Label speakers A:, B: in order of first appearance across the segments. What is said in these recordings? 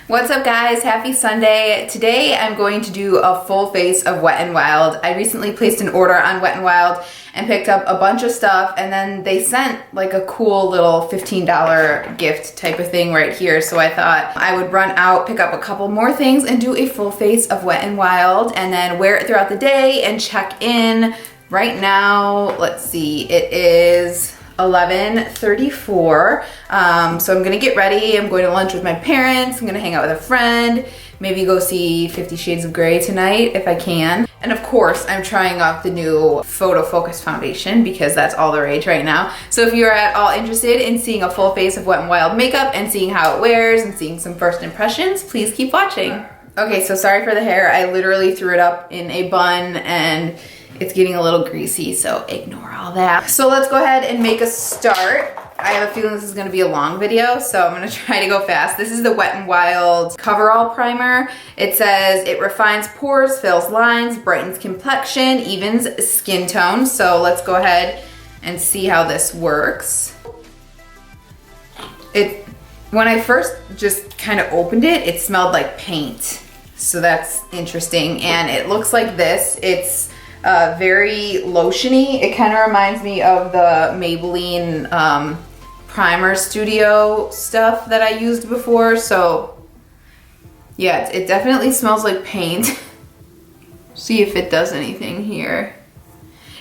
A: What's up guys, happy Sunday. Today I'm going to do a full face of Wet n Wild. I recently placed an order on Wet n Wild and picked up a bunch of stuff, and then they sent like a cool little $15 gift type of thing right here. So I thought I would run out, pick up a couple more things and do a full face of Wet n Wild and then wear it throughout the day and check in. Right now, let's see, it is 11:34. So I'm gonna get ready. I'm going to lunch with my parents. I'm gonna hang out with a friend. Maybe go see 50 Shades of Grey tonight if I can. And of course, I'm trying out the new Photo Focus Foundation because that's all the rage right now. So if you're at all interested in seeing a full face of Wet n Wild makeup and seeing how it wears and seeing some first impressions, please keep watching. Okay, so sorry for the hair. I literally threw it up in a bun and it's getting a little greasy, so ignore all that. So let's go ahead and make a start. I have a feeling this is gonna be a long video, so I'm gonna try to go fast. This is the Wet n Wild Coverall Primer. It says it refines pores, fills lines, brightens complexion, evens skin tone. So let's go ahead and see how this works. When I first just kind of opened it, it smelled like paint. So that's interesting, and it looks like this. It's very lotiony. It kind of reminds me of the Maybelline Primer Studio stuff that I used before. So yeah, it definitely smells like paint. See if it does anything here.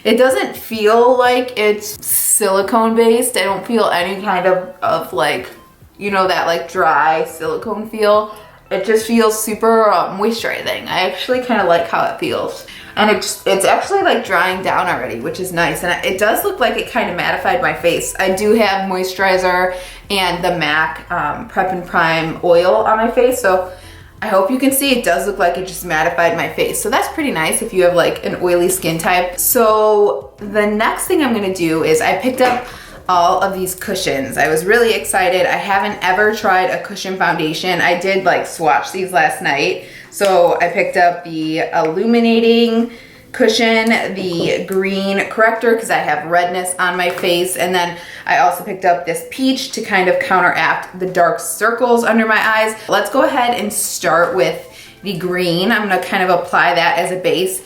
A: It doesn't feel like it's silicone based. I don't feel any kind of like, you know, that like dry silicone feel. It just feels super moisturizing. I actually kind of like how it feels. And it's actually like drying down already, which is nice. And it does look like it kind of mattified my face. I do have moisturizer and the MAC Prep and Prime oil on my face. So I hope you can see it does look like it just mattified my face. So that's pretty nice if you have like an oily skin type. So the next thing I'm gonna do is I picked up all of these cushions. I was really excited. I haven't ever tried a cushion foundation. I did like swatch these last night. So I picked up the Illuminating cushion, the green corrector because I have redness on my face, and then I also picked up this peach to kind of counteract the dark circles under my eyes. Let's go ahead and start with the green. I'm gonna kind of apply that as a base.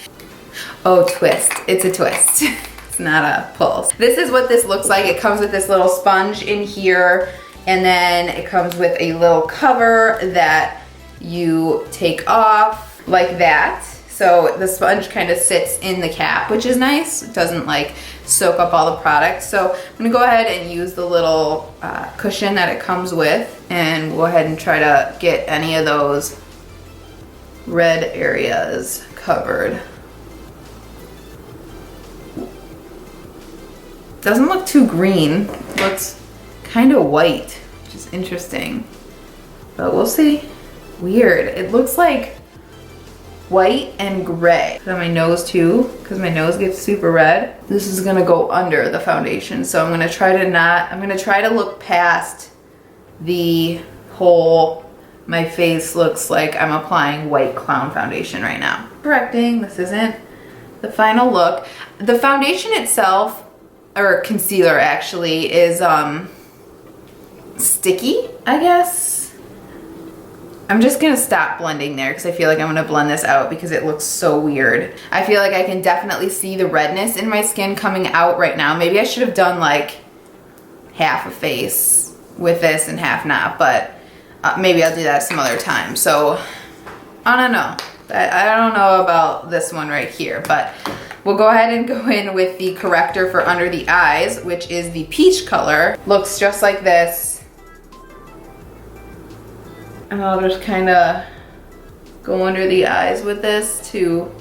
A: Oh, twist, it's a twist. It's not a pull. This is what this looks like. It comes with this little sponge in here, and then it comes with a little cover that you take off like that. So the sponge kind of sits in the cap, which is nice. It doesn't like soak up all the product. So I'm gonna go ahead and use the little cushion that it comes with, and go ahead and try to get any of those red areas covered. Doesn't look too green. It looks kind of white, which is interesting, but we'll see. Weird. It looks like white and gray. Put on my nose too, because my nose gets super red. This is gonna go under the foundation, so I'm gonna try to look past the whole, my face looks like I'm applying white clown foundation right now. Correcting, this isn't the final look. The foundation itself, or concealer actually, is sticky, I guess. I'm just gonna stop blending there because I feel like I'm gonna blend this out because it looks so weird. I feel like I can definitely see the redness in my skin coming out right now. Maybe I should have done like half a face with this and half not, but maybe I'll do that some other time. So I don't know. I don't know about this one right here, but we'll go ahead and go in with the corrector for under the eyes, which is the peach color. Looks just like this. And I'll just kind of go under the eyes with this to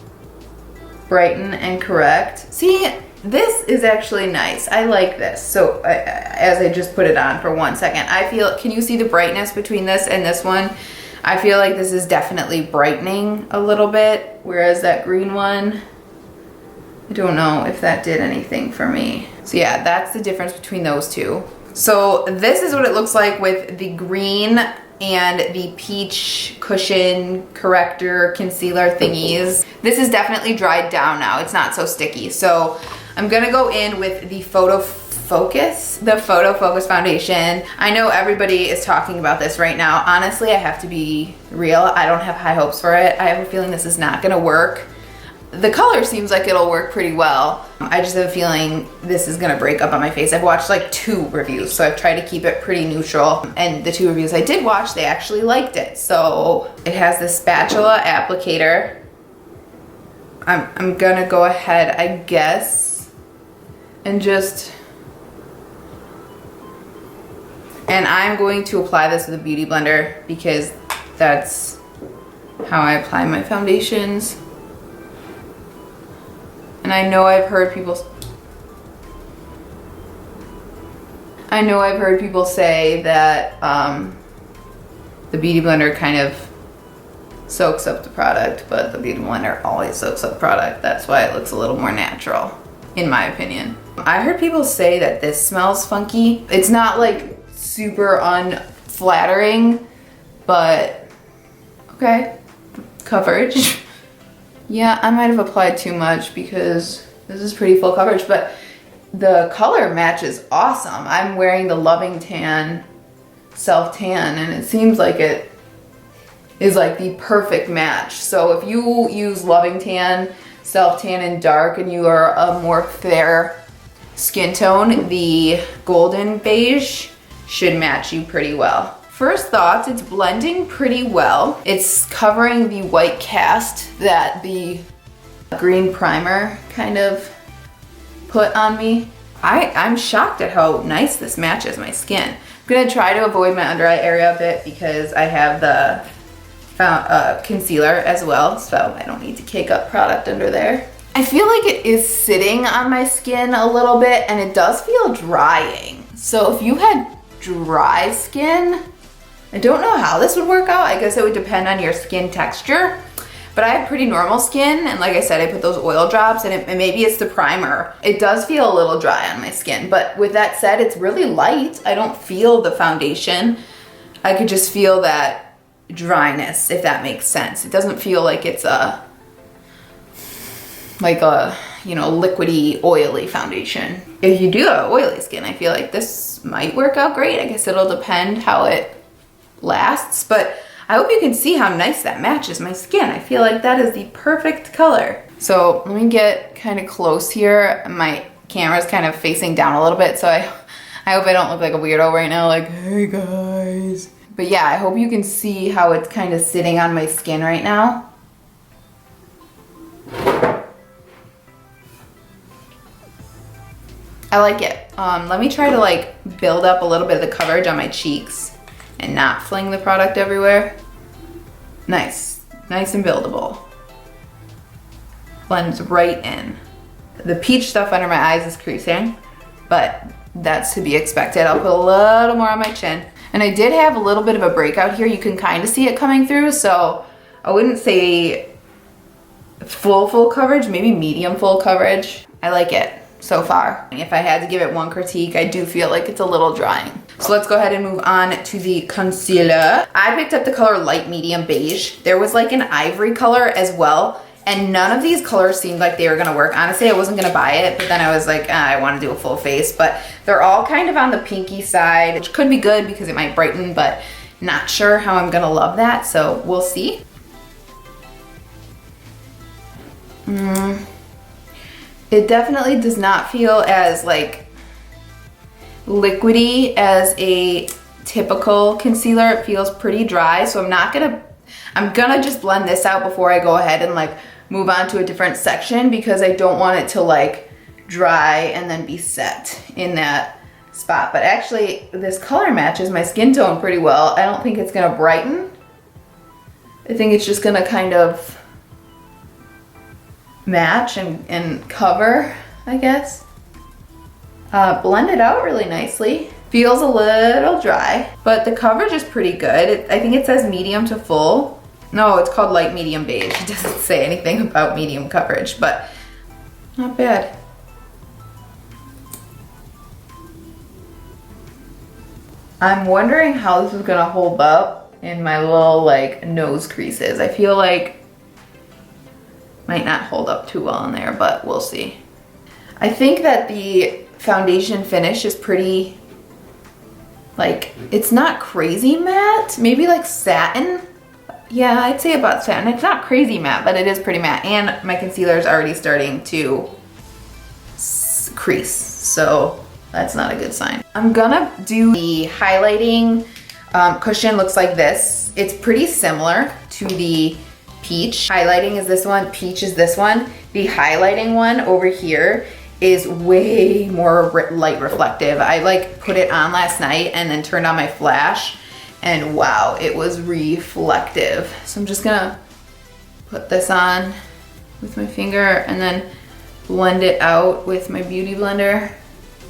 A: brighten and correct. See, this is actually nice. I like this. So as I just put it on for 1 second, I feel, can you see the brightness between this and this one? I feel like this is definitely brightening a little bit, whereas that green one, I don't know if that did anything for me. So yeah, that's the difference between those two. So this is what it looks like with the green and the peach cushion corrector concealer thingies. This is definitely dried down now. It's not so sticky. So I'm gonna go in with the Photo Focus, the Photo Focus Foundation. I know everybody is talking about this right now. Honestly, I have to be real. I don't have high hopes for it. I have a feeling this is not gonna work. The color seems like it'll work pretty well. I just have a feeling this is gonna break up on my face. I've watched like 2 reviews, so I've tried to keep it pretty neutral. And the 2 reviews I did watch, they actually liked it. So it has this spatula applicator. I'm gonna go ahead, I guess, and I'm going to apply this with a beauty blender because that's how I apply my foundations. And I know I've heard people say that the beauty blender kind of soaks up the product, but the beauty blender always soaks up product. That's why it looks a little more natural, in my opinion. I heard people say that this smells funky. It's not like super unflattering, but okay. Coverage. Yeah, I might have applied too much because this is pretty full coverage, but the color match is awesome. I'm wearing the Loving Tan Self Tan, and it seems like it is like the perfect match. So if you use Loving Tan Self Tan in dark and you are a more fair skin tone, the golden beige should match you pretty well. First thoughts, it's blending pretty well. It's covering the white cast that the green primer kind of put on me. I'm shocked at how nice this matches my skin. I'm gonna try to avoid my under eye area a bit because I have the concealer as well, so I don't need to cake up product under there. I feel like it is sitting on my skin a little bit and it does feel drying. So if you had dry skin, I don't know how this would work out. I guess it would depend on your skin texture, but I have pretty normal skin, and like I said, I put those oil drops and maybe it's the primer. It does feel a little dry on my skin, but with that said, it's really light. I don't feel the foundation. I could just feel that dryness, if that makes sense. It doesn't feel like it's like a liquidy, oily foundation. If you do have oily skin, I feel like this might work out great. I guess it'll depend how it lasts, but I hope you can see how nice that matches my skin. I feel like that is the perfect color. So let me get kind of close here. My camera's kind of facing down a little bit, so I hope I don't look like a weirdo right now, like, hey guys. But yeah, I hope you can see how it's kind of sitting on my skin right now. I like it. Let me try to like build up a little bit of the coverage on my cheeks and not fling the product everywhere. Nice and buildable. Blends right in. The peach stuff under my eyes is creasing, but that's to be expected. I'll put a little more on my chin. And I did have a little bit of a breakout here. You can kind of see it coming through, so I wouldn't say full coverage, maybe medium full coverage. I like it so far. If I had to give it one critique, I do feel like it's a little drying. So let's go ahead and move on to the concealer. I picked up the color light medium beige. There was like an ivory color as well, and none of these colors seemed like they were gonna work. Honestly, I wasn't gonna buy it, but then I was like, I wanna do a full face, but they're all kind of on the pinky side, which could be good because it might brighten, but not sure how I'm gonna love that, so we'll see. It definitely does not feel as like liquidy as a typical concealer. It feels pretty dry, so I'm gonna just blend this out before I go ahead and like move on to a different section because I don't want it to like dry and then be set in that spot. But actually this color matches my skin tone pretty well. I don't think it's gonna brighten. I think it's just gonna kind of match and cover, I guess. Blend it out really nicely. Feels a little dry, but the coverage is pretty good. I think it says medium to full. No, it's called light medium beige. It doesn't say anything about medium coverage, but not bad. I'm wondering how this is gonna hold up in my little like nose creases. I feel like might not hold up too well in there, but we'll see. I think that the foundation finish is pretty, like, it's not crazy matte, maybe like satin. Yeah, I'd say about satin. It's not crazy matte, but it is pretty matte. And my concealer is already starting to crease, so that's not a good sign. I'm gonna do the highlighting cushion. Looks like this. It's pretty similar to the peach. Highlighting is this one, peach is this one. The highlighting one over here is way more light reflective. I like put it on last night and then turned on my flash, and wow, it was reflective. So I'm just gonna put this on with my finger and then blend it out with my beauty blender.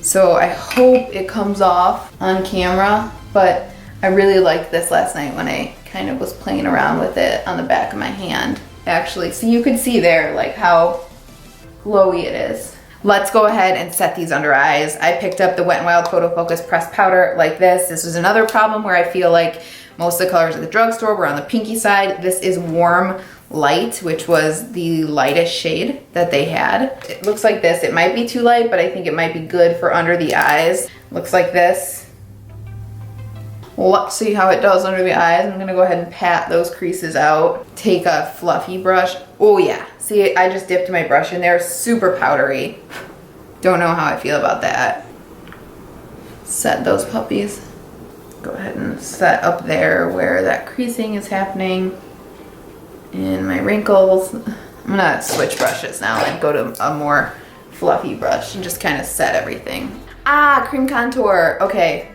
A: So I hope it comes off on camera, but I really liked this last night when I kind of was playing around with it on the back of my hand. Actually, so you could see there like how glowy it is. Let's go ahead and set these under eyes. I picked up the Wet n Wild Photo Focus pressed powder like this. This was another problem where I feel like most of the colors at the drugstore were on the pinky side. This is Warm Light, which was the lightest shade that they had. It looks like this. It might be too light, but I think it might be good for under the eyes. Looks like this. Let's see how it does under the eyes. I'm gonna go ahead and pat those creases out. Take a fluffy brush. Oh yeah, see, I just dipped my brush in there. Super powdery. Don't know how I feel about that. Set those puppies. Go ahead and set up there where that creasing is happening. And my wrinkles. I'm gonna switch brushes now and go to a more fluffy brush and just kind of set everything. Ah, cream contour, okay.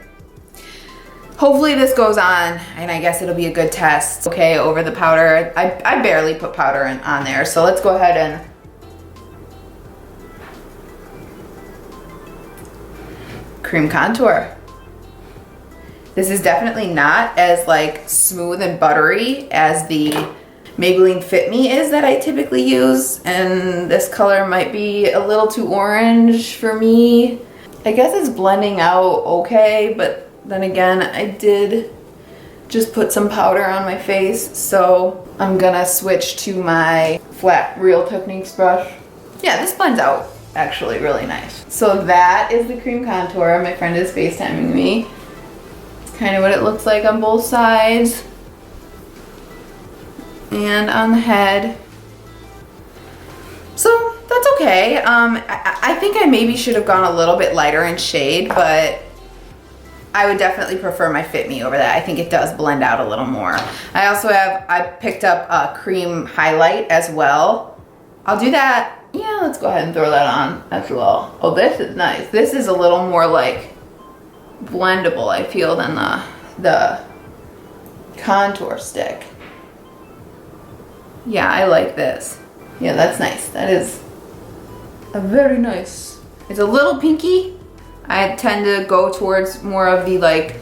A: Hopefully this goes on, and I guess it'll be a good test. Okay, over the powder. I barely put powder on there, so let's go ahead and cream contour. This is definitely not as like smooth and buttery as the Maybelline Fit Me is that I typically use, and this color might be a little too orange for me. I guess it's blending out okay, but then again, I did just put some powder on my face, so I'm gonna switch to my flat Real Techniques brush. Yeah, this blends out actually really nice. So that is the cream contour. My friend is FaceTiming me. It's kind of what it looks like on both sides and on the head. So that's okay. I think I maybe should have gone a little bit lighter in shade, but I would definitely prefer my Fit Me over that. I think it does blend out a little more. I picked up a cream highlight as well. I'll do that. Yeah, let's go ahead and throw that on as well. Oh, this is nice. This is a little more like blendable, I feel, than the contour stick. Yeah, I like this. Yeah, that's nice. That is a very nice. It's a little pinky. I tend to go towards more of the like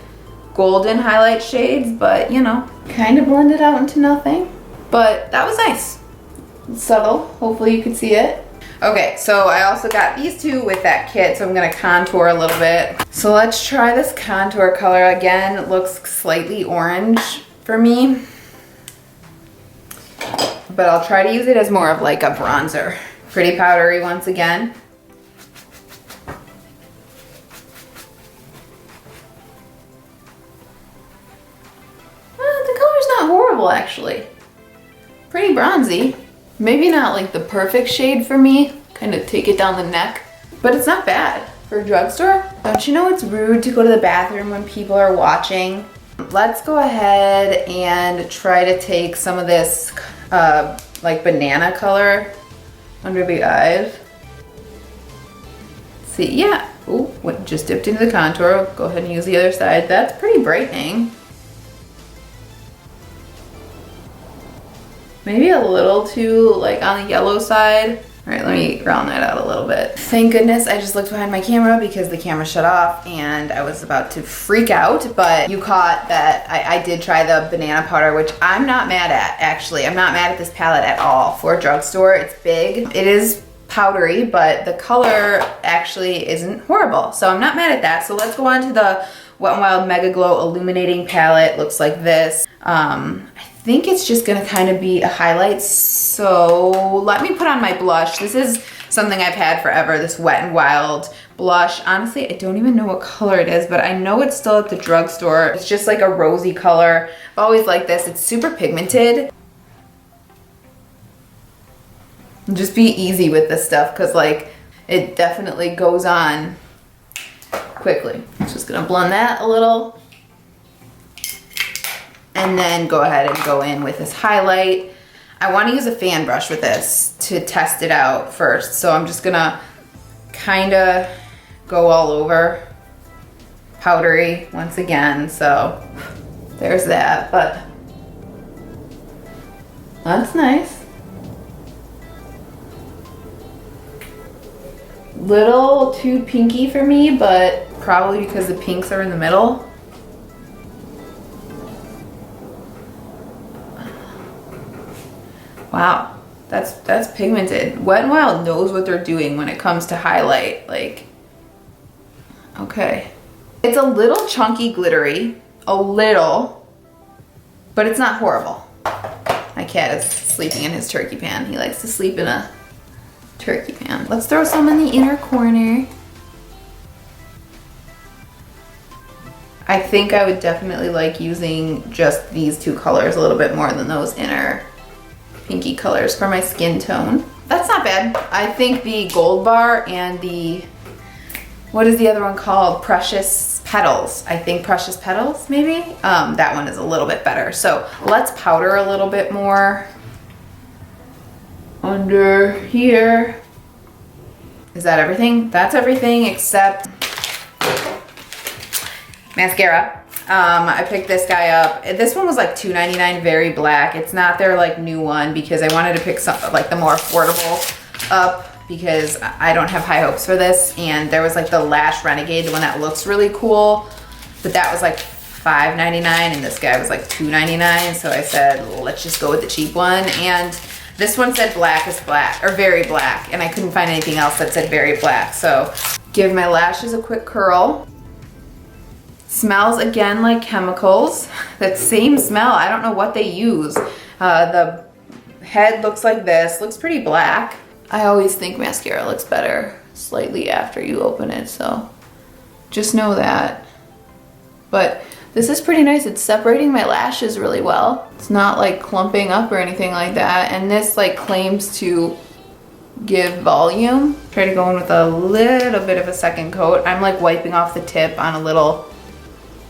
A: golden highlight shades, but you know, kind of blended out into nothing. But that was nice. It's subtle. Hopefully you could see it. Okay, so I also got these two with that kit, so I'm gonna contour a little bit. So let's try this contour color again. It looks slightly orange for me, but I'll try to use it as more of like a bronzer. Pretty powdery once again. Actually, pretty bronzy. Maybe not like the perfect shade for me, kind of take it down the neck, but it's not bad for a drugstore. Don't you know it's rude to go to the bathroom when people are watching? Let's go ahead and try to take some of this like banana color under the eyes. See, yeah, oh, just dipped into the contour. Go ahead and use the other side. That's pretty brightening. Maybe a little too like on the yellow side. All right, let me round that out a little bit. Thank goodness I just looked behind my camera because the camera shut off and I was about to freak out, but you caught that I did try the banana powder, which I'm not mad at, actually. I'm not mad at this palette at all. For a drugstore, it's big. It is powdery, but the color actually isn't horrible. So I'm not mad at that. So let's go on to the Wet n Wild Megaglo Illuminating palette. Looks like this. I think it's just gonna kind of be a highlight. So let me put on my blush. This is something I've had forever, this Wet n Wild blush. Honestly, I don't even know what color it is, but I know it's still at the drugstore. It's just like a rosy color. I've always liked this. It's super pigmented. Just be easy with this stuff because like it definitely goes on quickly. Just gonna blend that a little and then go ahead and go in with this highlight. I want to use a fan brush with this to test it out first. So I'm just gonna kind of go all over, powdery once again. So there's that, but that's nice. Little too pinky for me, but probably because the pinks are in the middle. Wow, that's pigmented. Wet n Wild knows what they're doing when it comes to highlight. Like, okay. It's a little chunky glittery, a little, but it's not horrible. My cat is sleeping in his turkey pan. He likes to sleep in a turkey pan. Let's throw some in the inner corner. I think I would definitely like using just these two colors a little bit more than those inner pinky colors for my skin tone. That's not bad. I think the Gold Bar and the, what is the other one called? Precious Petals. I think Precious Petals, maybe? That one is a little bit better. So let's powder a little bit more under here. Is that everything? That's everything except mascara. I picked this guy up. This one was like $2.99, very black. It's not their like new one because I wanted to pick something like the more affordable up because I don't have high hopes for this. And there was like the Lash Renegade, the one that looks really cool, but that was like $5.99 and this guy was like $2.99. So I said, well, let's just go with the cheap one. And this one said black is black, or very black, and I couldn't find anything else that said very black. So give my lashes a quick curl. Smells again like chemicals. That same smell, I don't know what they use. The head looks like this, looks pretty black. I always think mascara looks better slightly after you open it, so just know that. But this is pretty nice. It's separating my lashes really well. It's not like clumping up or anything like that. And this like claims to give volume. Try to go in with a little bit of a second coat. I'm like wiping off the tip on a little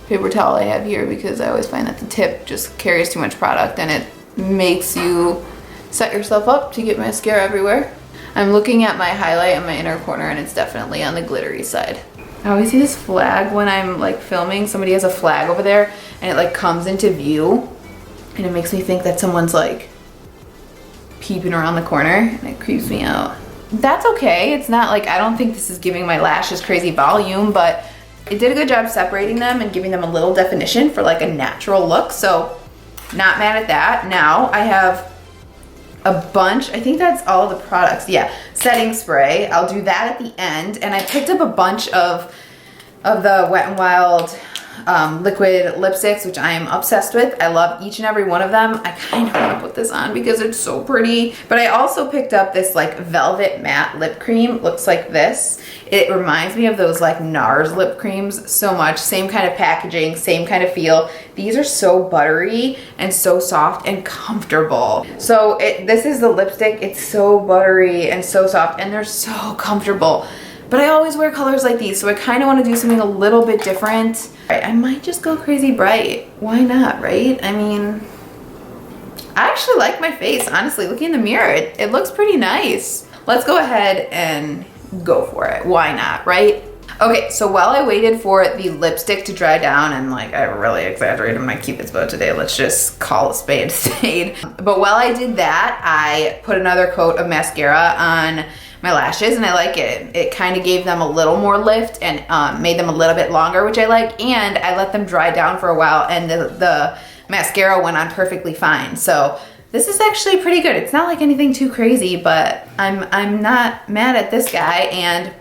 A: paper towel I have here because I always find that the tip just carries too much product and it makes you set yourself up to get mascara everywhere. I'm looking at my highlight in my inner corner and it's definitely on the glittery side. I always see this flag when I'm like filming. Somebody has a flag over there and it like comes into view and it makes me think that someone's like peeping around the corner and it creeps me out. That's okay. It's not like, I don't think this is giving my lashes crazy volume, but it did a good job separating them and giving them a little definition for like a natural look. So not mad at that. Now I have a bunch, I think that's all of the products. Yeah, setting spray. I'll do that at the end. And I picked up a bunch of the Wet n Wild liquid lipsticks, which I am obsessed with. I love each and every one of them. I kind of want to put this on because it's so pretty. But I also picked up this like velvet matte lip cream. Looks like this. It reminds me of those like NARS lip creams so much. Same kind of packaging, same kind of feel. These are so buttery and so soft and comfortable. So this is the lipstick. It's so buttery and so soft and they're so comfortable. But I always wear colors like these, so I kind of want to do something a little bit different. I might just go crazy bright. Why not, right? I mean, I actually like my face, honestly. Looking in the mirror, it looks pretty nice. Let's go ahead and go for it. Why not, right? Okay, so while I waited for the lipstick to dry down, and like I really exaggerated my Cupid's bow today, let's just call a spade a spade. But while I did that, I put another coat of mascara on my lashes and I like it. It kind of gave them a little more lift and made them a little bit longer, which I like, and I let them dry down for a while and the mascara went on perfectly fine. So this is actually pretty good. It's not like anything too crazy, but I'm not mad at this guy and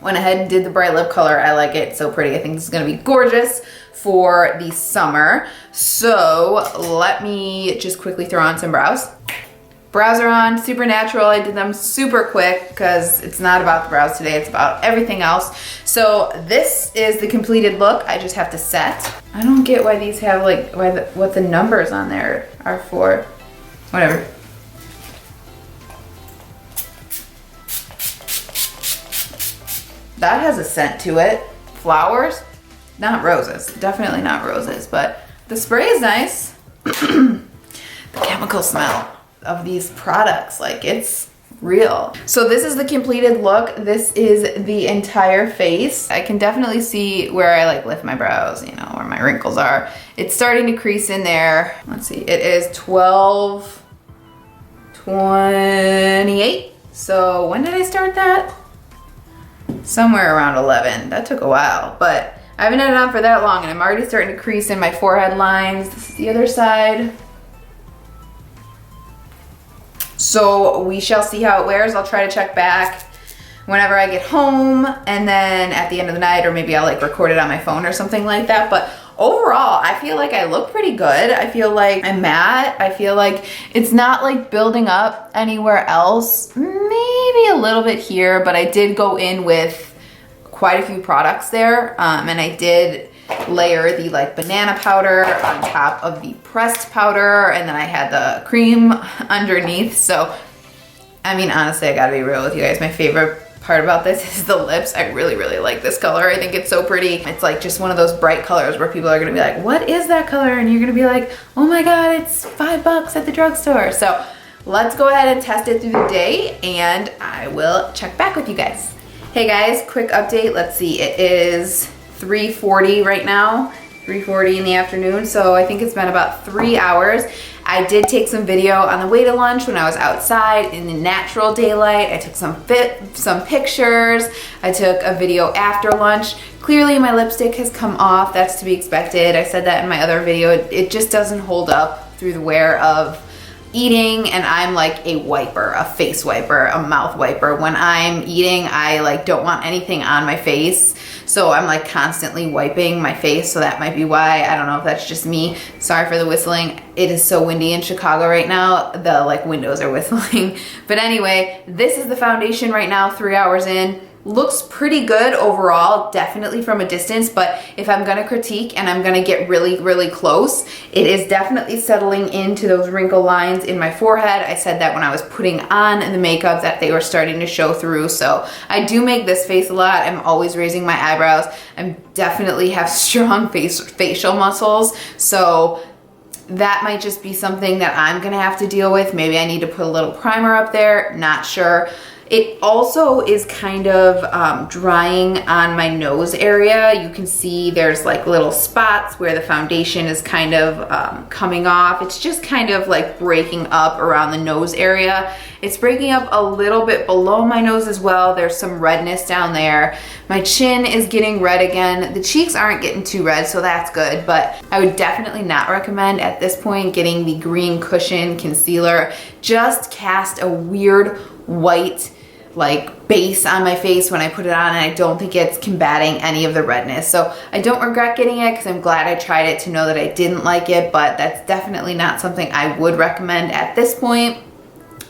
A: went ahead and did the bright lip color. I like it. It's so pretty. I think this is gonna be gorgeous for the summer. So let me just quickly throw on some brows. Brows are on, super natural. I did them super quick because it's not about the brows today, it's about everything else. So this is the completed look. I just have to set. I don't get why these have like, what the numbers on there are for. Whatever. That has a scent to it. Flowers, not roses, definitely not roses, but the spray is nice. The chemical smell of these products, like it's real. So this is the completed look. This is the entire face. I can definitely see where I like lift my brows, you know, where my wrinkles are. It's starting to crease in there. Let's see, it is 12:28. So when did I start that? Somewhere around 11. That took a while, but I haven't had it on for that long and I'm already starting to crease in my forehead lines. This is the other side. So we shall see how it wears. I'll try to check back whenever I get home and then at the end of the night, or maybe I'll like record it on my phone or something like that. But overall, I feel like I look pretty good. I feel like I'm matte. I feel like it's not like building up anywhere else. Maybe a little bit here, but I did go in with quite a few products there. And I did layer the like banana powder on top of the pressed powder, and then I had the cream underneath. So I mean, honestly, I gotta be real with you guys, my favorite part about this is the lips. I really like this color. I think it's so pretty. It's like just one of those bright colors where people are gonna be like, what is that color? And you're gonna be like, oh my god, it's $5 at the drugstore. So let's go ahead and test it through the day and I will check back with you guys. Hey guys, quick update. Let's see, it is 3:40 right now, 3:40 in the afternoon. So I think it's been about 3 hours. I did take some video on the way to lunch when I was outside in the natural daylight. I took some pictures. I took a video after lunch. Clearly my lipstick has come off. That's to be expected. I said that in my other video. It just doesn't hold up through the wear of eating, and I'm like a wiper, a face wiper, a mouth wiper. When I'm eating, I like don't want anything on my face. So I'm like constantly wiping my face, so that might be why. I don't know if that's just me. Sorry for the whistling. It is so windy in Chicago right now. The like windows are whistling. But anyway, this is the foundation right now, 3 hours in. Looks pretty good overall, definitely from a distance, but if I'm gonna critique and I'm gonna get really close, it is definitely settling into those wrinkle lines in my forehead. I said that when I was putting on the makeup that they were starting to show through. So I do make this face a lot. I'm always raising my eyebrows. I definitely have strong facial muscles. So that might just be something that I'm gonna have to deal with. Maybe I need to put a little primer up there, not sure. It also is kind of drying on my nose area. You can see there's like little spots where the foundation is kind of coming off. It's just kind of like breaking up around the nose area. It's breaking up a little bit below my nose as well. There's some redness down there. My chin is getting red again. The cheeks aren't getting too red, so that's good, but I would definitely not recommend at this point getting the green cushion concealer. Just cast a weird white like base on my face when I put it on, and I don't think it's combating any of the redness. So I don't regret getting it because I'm glad I tried it to know that I didn't like it, but that's definitely not something I would recommend at this point.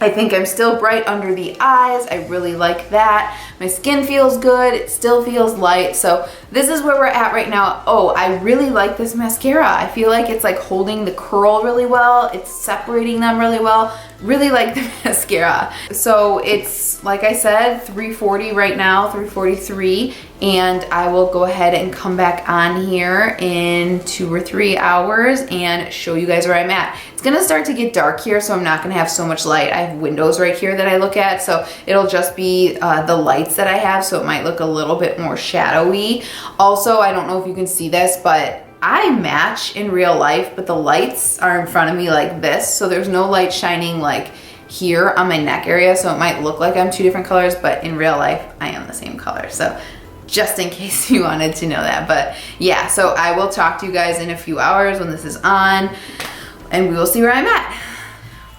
A: I think I'm still bright under the eyes. I really like that. My skin feels good. It still feels light. So this is where we're at right now. Oh, I really like this mascara. I feel like it's like holding the curl really well. It's separating them really well. Really like the mascara. So it's, like I said, 3:40 right now, 3:43, and I will go ahead and come back on here in 2 or 3 hours and show you guys where I'm at. It's gonna start to get dark here, so I'm not gonna have so much light. I have windows right here that I look at, so it'll just be the lights that I have, so it might look a little bit more shadowy. Also, I don't know if you can see this, but I match in real life, but the lights are in front of me like this, so there's no light shining like here on my neck area, so it might look like I'm 2 different colors, but in real life, I am the same color. So just in case you wanted to know that. But yeah, so I will talk to you guys in a few hours when this is on, and we will see where I'm at.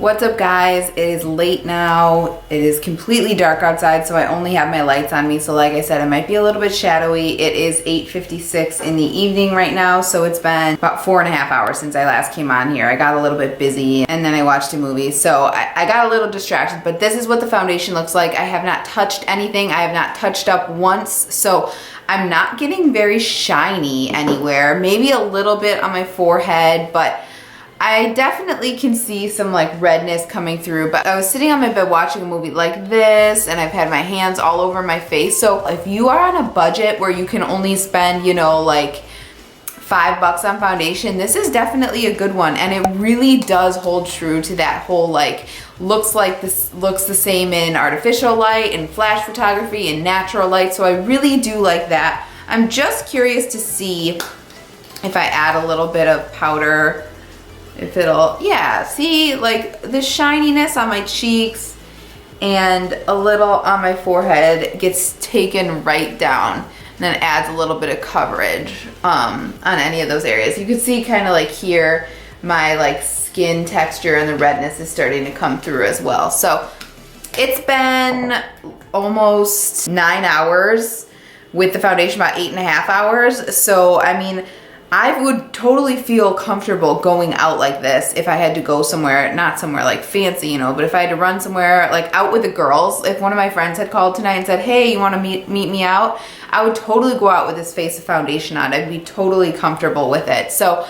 A: What's up guys? It is late now. It is completely dark outside, so I only have my lights on me. So like I said, it might be a little bit shadowy. It is 8:56 in the evening right now, so it's been about 4.5 hours since I last came on here. I got a little bit busy and then I watched a movie, so I got a little distracted, but this is what the foundation looks like. I have not touched anything. I have not touched up once, so I'm not getting very shiny anywhere. Maybe a little bit on my forehead, but I definitely can see some like redness coming through. But I was sitting on my bed watching a movie like this, and I've had my hands all over my face. So if you are on a budget where you can only spend, you know, like $5 on foundation, this is definitely a good one. And it really does hold true to that whole like, looks the same in artificial light and flash photography and natural light. So I really do like that. I'm just curious to see if I add a little bit of powder, if it'll, yeah, see like the shininess on my cheeks and a little on my forehead gets taken right down and then adds a little bit of coverage on any of those areas. You can see kind of like here, my like skin texture and the redness is starting to come through as well. So it's been almost 9 hours with the foundation, about 8.5 hours. So I mean, I would totally feel comfortable going out like this if I had to go somewhere, not somewhere like fancy, you know, but if I had to run somewhere like out with the girls, if one of my friends had called tonight and said, hey, you want to meet me out? I would totally go out with this face of foundation on. I'd be totally comfortable with it. So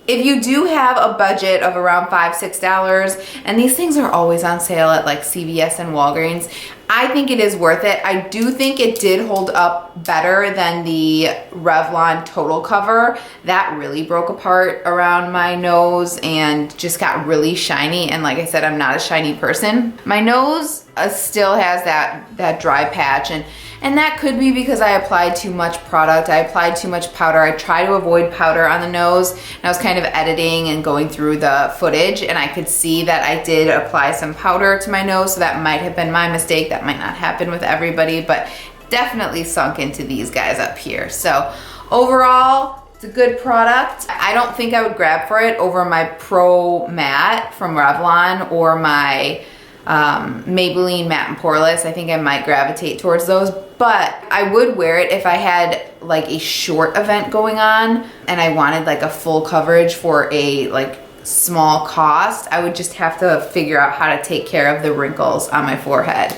A: if you do have a budget of around $5, $6, and these things are always on sale at like CVS and Walgreens, I think it is worth it. I do think it did hold up better than the Revlon Total Cover. That really broke apart around my nose and just got really shiny. And like I said, I'm not a shiny person. My nose still has that dry patch, and that could be because I applied too much product. I applied too much powder. I try to avoid powder on the nose. And I was kind of editing and going through the footage, and I could see that I did apply some powder to my nose, so that might have been my mistake. That might not happen with everybody, but definitely sunk into these guys up here. So overall, it's a good product. I don't think I would grab for it over my Pro Matte from Revlon or my Maybelline Matte and Poreless. I think I might gravitate towards those, but I would wear it if I had like a short event going on and I wanted like a full coverage for a like small cost. I would just have to figure out how to take care of the wrinkles on my forehead,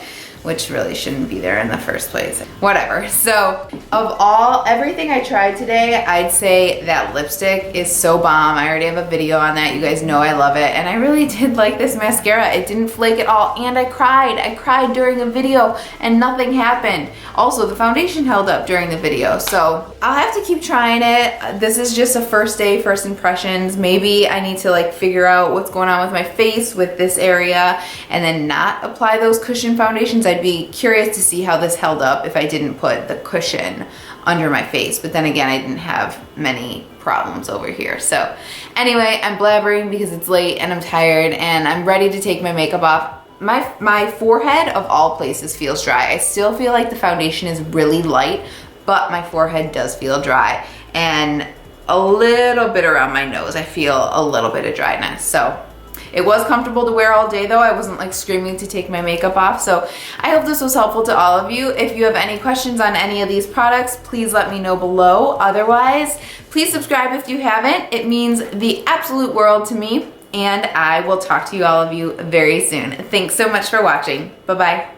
A: which really shouldn't be there in the first place. Whatever. So of everything I tried today, I'd say that lipstick is so bomb. I already have a video on that. You guys know I love it. And I really did like this mascara. It didn't flake at all. And I cried. I cried during a video and nothing happened. Also, the foundation held up during the video. So I'll have to keep trying it. This is just a first day, first impressions. Maybe I need to like figure out what's going on with my face with this area and then not apply those cushion foundations. I'd be curious to see how this held up if I didn't put the cushion under my face. But then again, I didn't have many problems over here. So anyway, I'm blabbering because it's late and I'm tired and I'm ready to take my makeup off. My forehead of all places feels dry. I still feel like the foundation is really light, but my forehead does feel dry. And a little bit around my nose, I feel a little bit of dryness. So it was comfortable to wear all day though. I wasn't like screaming to take my makeup off. So I hope this was helpful to all of you. If you have any questions on any of these products, please let me know below. Otherwise, please subscribe if you haven't. It means the absolute world to me. And I will talk to you all of you very soon. Thanks so much for watching. Bye-bye.